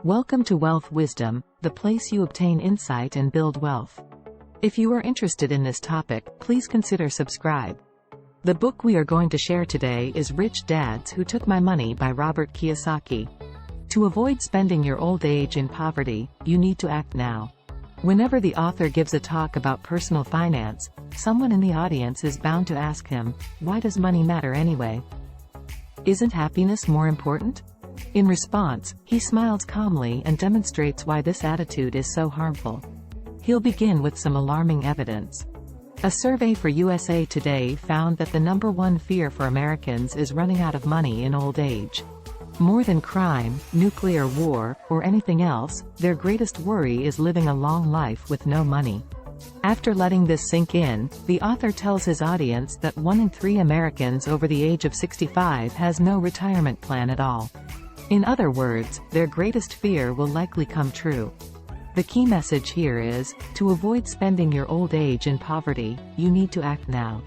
Welcome to Wealth Wisdom, the place you obtain insight and build wealth. If you are interested in this topic, please consider subscribe. The book we are going to share today is Rich Dads Who Took My Money by Robert Kiyosaki. To avoid spending your old age in poverty, you need to act now. Whenever the author gives a talk about personal finance, someone in the audience is bound to ask him, why does money matter anyway? Isn't happiness more important? In response, he smiles calmly and demonstrates why this attitude is so harmful. He'll begin with some alarming evidence. A survey for USA Today found that the #1 fear for Americans is running out of money in old age. More than crime, nuclear war, or anything else, their greatest worry is living a long life with no money. After letting this sink in, the author tells his audience that 1 in 3 Americans over the age of 65 has no retirement plan at all. In other words, their greatest fear will likely come true. The key message here is, to avoid spending your old age in poverty, you need to act now.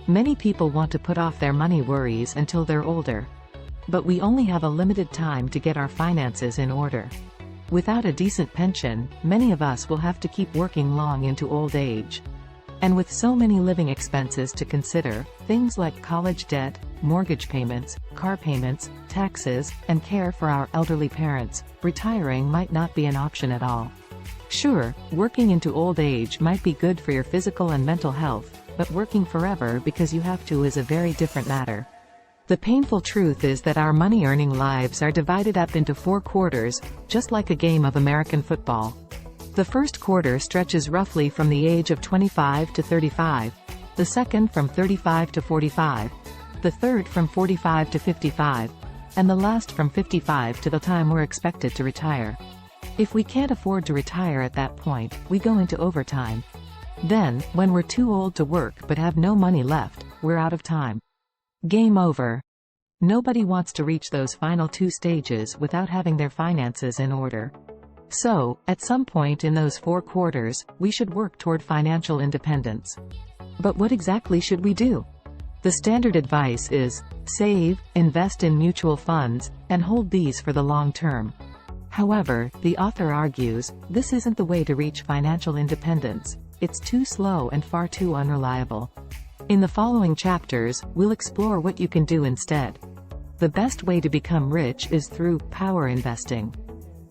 Many people want to put off their money worries until they're older. But we only have a limited time to get our finances in order. Without a decent pension, many of us will have to keep working long into old age. And with so many living expenses to consider, things like college debt, mortgage payments, car payments, taxes, and care for our elderly parents, retiring might not be an option at all. Sure, working into old age might be good for your physical and mental health, but working forever because you have to is a very different matter. The painful truth is that our money-earning lives are divided up into 4 quarters, just like a game of American football. The first quarter stretches roughly from the age of 25 to 35, the second from 35 to 45, the third from 45 to 55, and the last from 55 to the time we're expected to retire. If we can't afford to retire at that point, we go into overtime. Then, when we're too old to work but have no money left, we're out of time. Game over. Nobody wants to reach those final 2 stages without having their finances in order. So, at some point in those 4 quarters, we should work toward financial independence. But what exactly should we do? The standard advice is, save, invest in mutual funds, and hold these for the long term. However, the author argues, this isn't the way to reach financial independence. It's too slow and far too unreliable. In the following chapters, we'll explore what you can do instead. The best way to become rich is through power investing.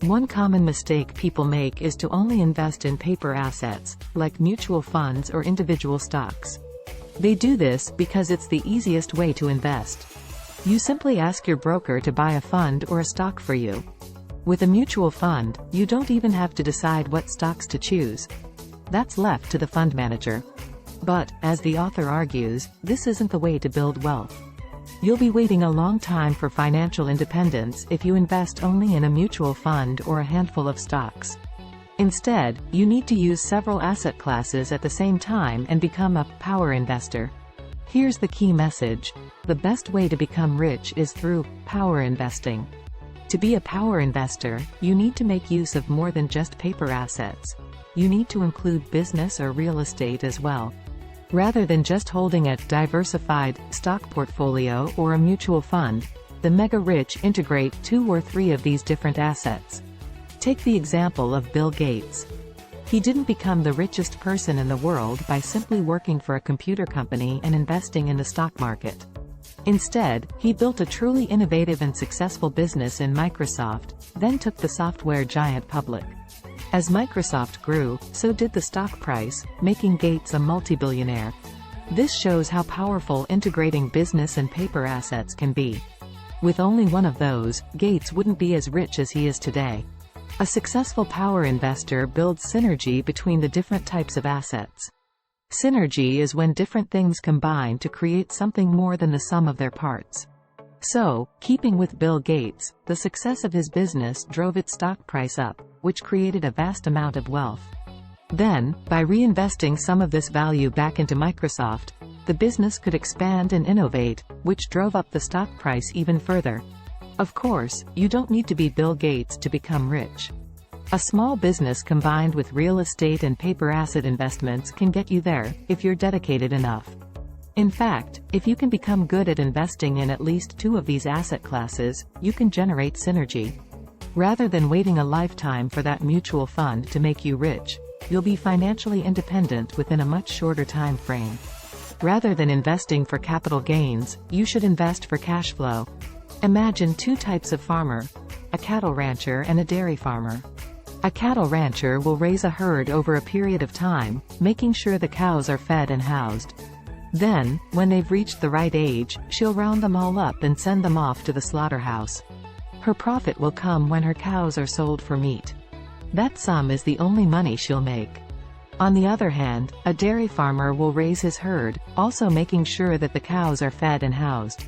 One common mistake people make is to only invest in paper assets, like mutual funds or individual stocks. They do this because it's the easiest way to invest. You simply ask your broker to buy a fund or a stock for you. With a mutual fund, you don't even have to decide what stocks to choose. That's left to the fund manager. But, as the author argues, this isn't the way to build wealth. You'll be waiting a long time for financial independence if you invest only in a mutual fund or a handful of stocks. Instead, you need to use several asset classes at the same time and become a power investor. Here's the key message. The best way to become rich is through power investing. To be a power investor, you need to make use of more than just paper assets. You need to include business or real estate as well. Rather than just holding a diversified stock portfolio or a mutual fund, the mega-rich integrate 2 or 3 of these different assets. Take the example of Bill Gates. He didn't become the richest person in the world by simply working for a computer company and investing in the stock market. Instead, he built a truly innovative and successful business in Microsoft, then took the software giant public. As Microsoft grew, so did the stock price, making Gates a multi-billionaire. This shows how powerful integrating business and paper assets can be. With only one of those, Gates wouldn't be as rich as he is today. A successful power investor builds synergy between the different types of assets. Synergy is when different things combine to create something more than the sum of their parts. So, keeping with Bill Gates, the success of his business drove its stock price up, which created a vast amount of wealth. Then, by reinvesting some of this value back into Microsoft, the business could expand and innovate, which drove up the stock price even further. Of course, you don't need to be Bill Gates to become rich. A small business combined with real estate and paper asset investments can get you there, if you're dedicated enough. In fact, if you can become good at investing in at least 2 of these asset classes, you can generate synergy. Rather than waiting a lifetime for that mutual fund to make you rich, you'll be financially independent within a much shorter time frame. Rather than investing for capital gains, you should invest for cash flow. Imagine two types of farmer: a cattle rancher and a dairy farmer. A cattle rancher will raise a herd over a period of time, making sure the cows are fed and housed. Then, when they've reached the right age, she'll round them all up and send them off to the slaughterhouse. Her profit will come when her cows are sold for meat. That sum is the only money she'll make. On the other hand, a dairy farmer will raise his herd, also making sure that the cows are fed and housed.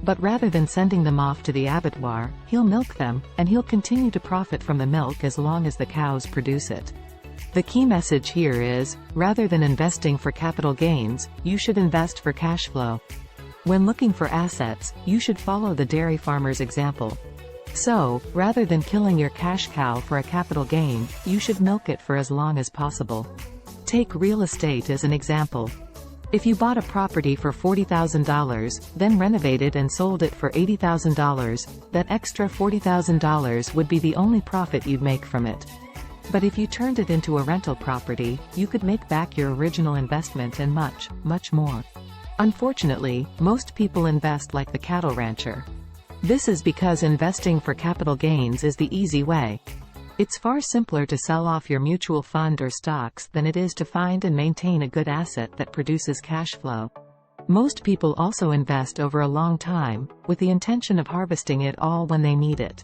But rather than sending them off to the abattoir, he'll milk them, and he'll continue to profit from the milk as long as the cows produce it. The key message here is, rather than investing for capital gains, you should invest for cash flow. When looking for assets, you should follow the dairy farmer's example. So, rather than killing your cash cow for a capital gain, you should milk it for as long as possible. Take real estate as an example. If you bought a property for $40,000, then renovated and sold it for $80,000, that extra $40,000 would be the only profit you'd make from it. But if you turned it into a rental property, you could make back your original investment and much, much more. Unfortunately, most people invest like the cattle rancher. This is because investing for capital gains is the easy way. It's far simpler to sell off your mutual fund or stocks than it is to find and maintain a good asset that produces cash flow. Most people also invest over a long time, with the intention of harvesting it all when they need it.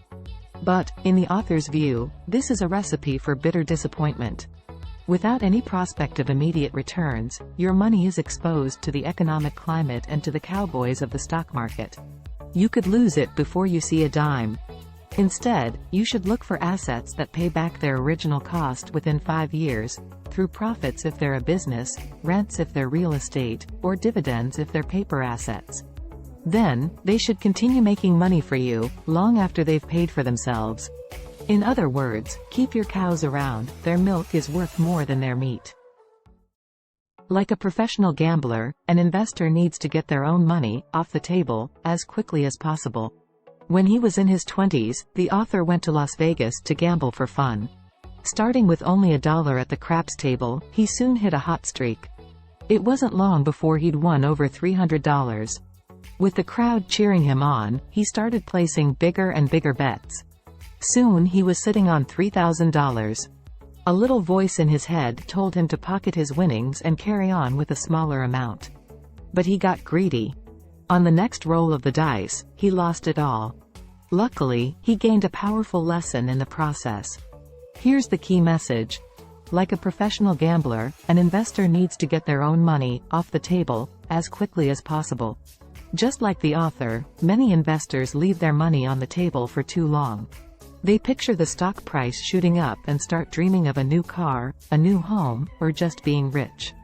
But, in the author's view, this is a recipe for bitter disappointment. Without any prospect of immediate returns, your money is exposed to the economic climate and to the cowboys of the stock market. You could lose it before you see a dime. Instead, you should look for assets that pay back their original cost within 5 years, through profits if they're a business, rents if they're real estate, or dividends if they're paper assets. Then, they should continue making money for you, long after they've paid for themselves. In other words, keep your cows around, their milk is worth more than their meat. Like a professional gambler, an investor needs to get their own money off the table as quickly as possible. When he was in his 20s, the author went to Las Vegas to gamble for fun. Starting with only $1 at the craps table, he soon hit a hot streak. It wasn't long before he'd won over $300. With the crowd cheering him on, he started placing bigger and bigger bets. Soon he was sitting on $3,000. A little voice in his head told him to pocket his winnings and carry on with a smaller amount. But he got greedy. On the next roll of the dice, he lost it all. Luckily, he gained a powerful lesson in the process. Here's the key message. Like a professional gambler, an investor needs to get their own money off the table as quickly as possible. Just like the author, many investors leave their money on the table for too long. They picture the stock price shooting up and start dreaming of a new car, a new home, or just being rich.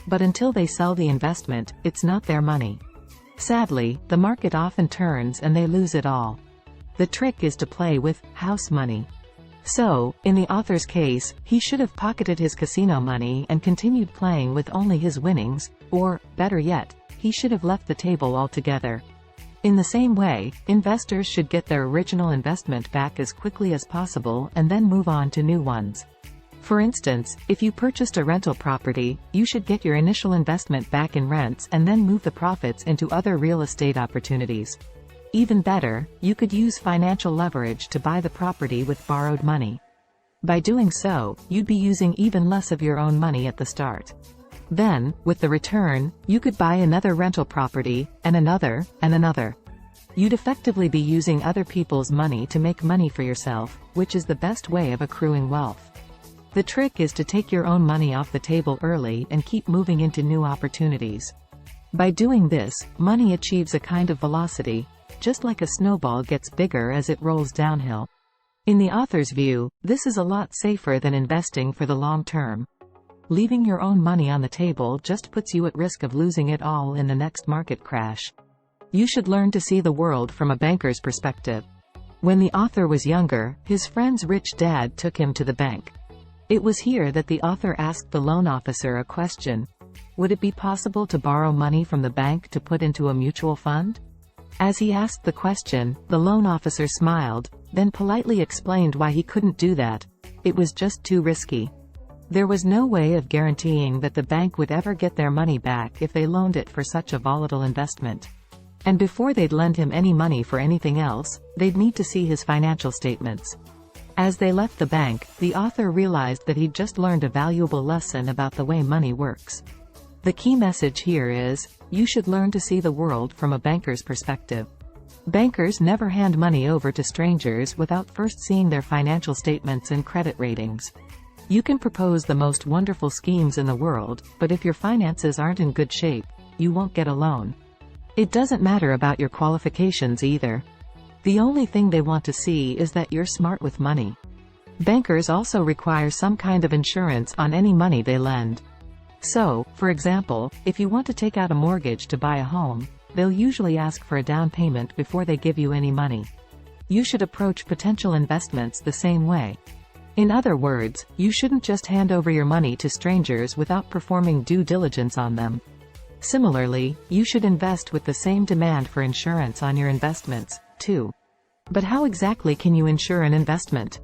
But until they sell the investment, it's not their money. Sadly, the market often turns and they lose it all. The trick is to play with house money. So, in the author's case, he should have pocketed his casino money and continued playing with only his winnings, or, better yet, he should have left the table altogether. In the same way, investors should get their original investment back as quickly as possible and then move on to new ones. For instance, if you purchased a rental property, you should get your initial investment back in rents and then move the profits into other real estate opportunities. Even better, you could use financial leverage to buy the property with borrowed money. By doing so, you'd be using even less of your own money at the start. Then, with the return, you could buy another rental property, and another, and another. You'd effectively be using other people's money to make money for yourself, which is the best way of accruing wealth. The trick is to take your own money off the table early and keep moving into new opportunities. By doing this, money achieves a kind of velocity, just like a snowball gets bigger as it rolls downhill. In the author's view, this is a lot safer than investing for the long term. Leaving your own money on the table just puts you at risk of losing it all in the next market crash. You should learn to see the world from a banker's perspective. When the author was younger, his friend's rich dad took him to the bank. It was here that the author asked the loan officer a question. Would it be possible to borrow money from the bank to put into a mutual fund? As he asked the question, the loan officer smiled, then politely explained why he couldn't do that. It was just too risky. There was no way of guaranteeing that the bank would ever get their money back if they loaned it for such a volatile investment. And before they'd lend him any money for anything else, they'd need to see his financial statements. As they left the bank, the author realized that he'd just learned a valuable lesson about the way money works. The key message here is, you should learn to see the world from a banker's perspective. Bankers never hand money over to strangers without first seeing their financial statements and credit ratings. You can propose the most wonderful schemes in the world, but if your finances aren't in good shape, you won't get a loan. It doesn't matter about your qualifications either. The only thing they want to see is that you're smart with money. Bankers also require some kind of insurance on any money they lend. So, for example, if you want to take out a mortgage to buy a home, they'll usually ask for a down payment before they give you any money. You should approach potential investments the same way. In other words, you shouldn't just hand over your money to strangers without performing due diligence on them. Similarly, you should invest with the same demand for insurance on your investments, too. But how exactly can you insure an investment?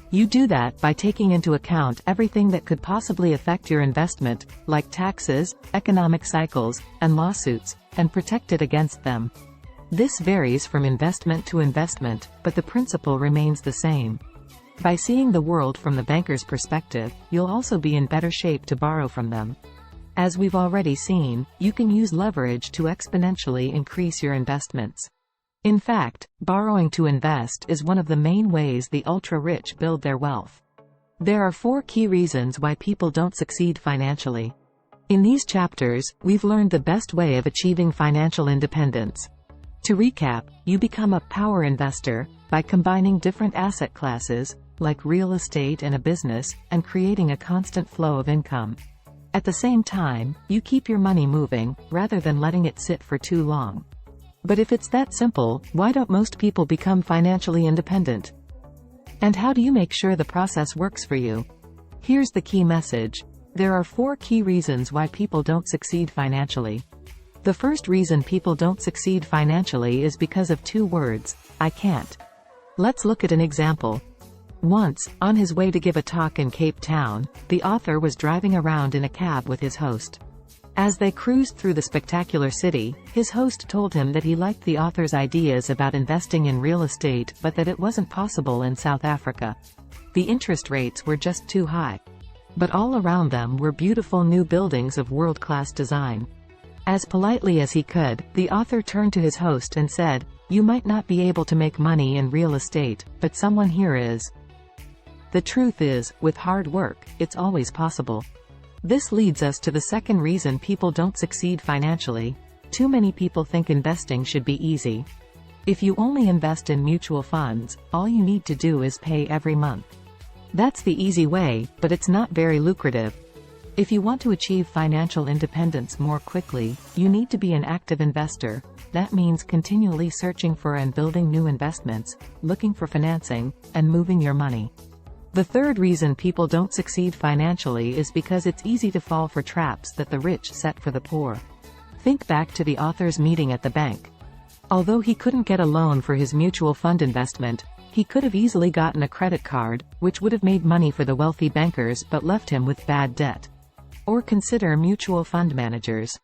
You do that by taking into account everything that could possibly affect your investment, like taxes, economic cycles, and lawsuits, and protect it against them. This varies from investment to investment, but the principle remains the same. By seeing the world from the banker's perspective, you'll also be in better shape to borrow from them. As we've already seen, you can use leverage to exponentially increase your investments. In fact, borrowing to invest is one of the main ways the ultra-rich build their wealth. There are 4 key reasons why people don't succeed financially. In these chapters, we've learned the best way of achieving financial independence. To recap, you become a power investor by combining different asset classes, like real estate and a business, and creating a constant flow of income. At the same time, you keep your money moving, rather than letting it sit for too long. But if it's that simple, why don't most people become financially independent? And how do you make sure the process works for you? Here's the key message. There are 4 key reasons why people don't succeed financially. The first reason people don't succeed financially is because of 2 words: I can't. Let's look at an example. Once, on his way to give a talk in Cape Town, the author was driving around in a cab with his host. As they cruised through the spectacular city, his host told him that he liked the author's ideas about investing in real estate, but that it wasn't possible in South Africa. The interest rates were just too high. But all around them were beautiful new buildings of world-class design. As politely as he could, the author turned to his host and said, "You might not be able to make money in real estate, but someone here is." The truth is, with hard work, it's always possible. This leads us to the second reason people don't succeed financially. Too many people think investing should be easy. If you only invest in mutual funds, all you need to do is pay every month. That's the easy way, but it's not very lucrative. If you want to achieve financial independence more quickly, you need to be an active investor. That means continually searching for and building new investments, looking for financing, and moving your money. The third reason people don't succeed financially is because it's easy to fall for traps that the rich set for the poor. Think back to the author's meeting at the bank. Although he couldn't get a loan for his mutual fund investment, he could have easily gotten a credit card, which would have made money for the wealthy bankers but left him with bad debt. Or consider mutual fund managers.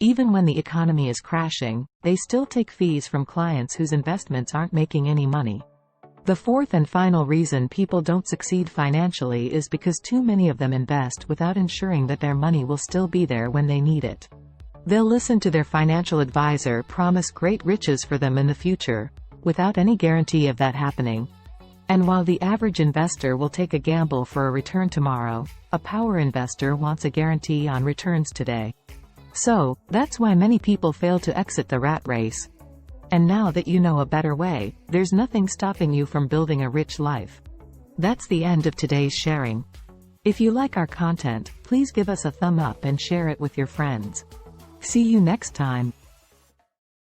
Even when the economy is crashing, they still take fees from clients whose investments aren't making any money. The fourth and final reason people don't succeed financially is because too many of them invest without ensuring that their money will still be there when they need it. They'll listen to their financial advisor promise great riches for them in the future, without any guarantee of that happening. And while the average investor will take a gamble for a return tomorrow, a power investor wants a guarantee on returns today. So, that's why many people fail to exit the rat race. And now that you know a better way, there's nothing stopping you from building a rich life. That's the end of today's sharing. If you like our content, please give us a thumb up and share it with your friends. See you next time.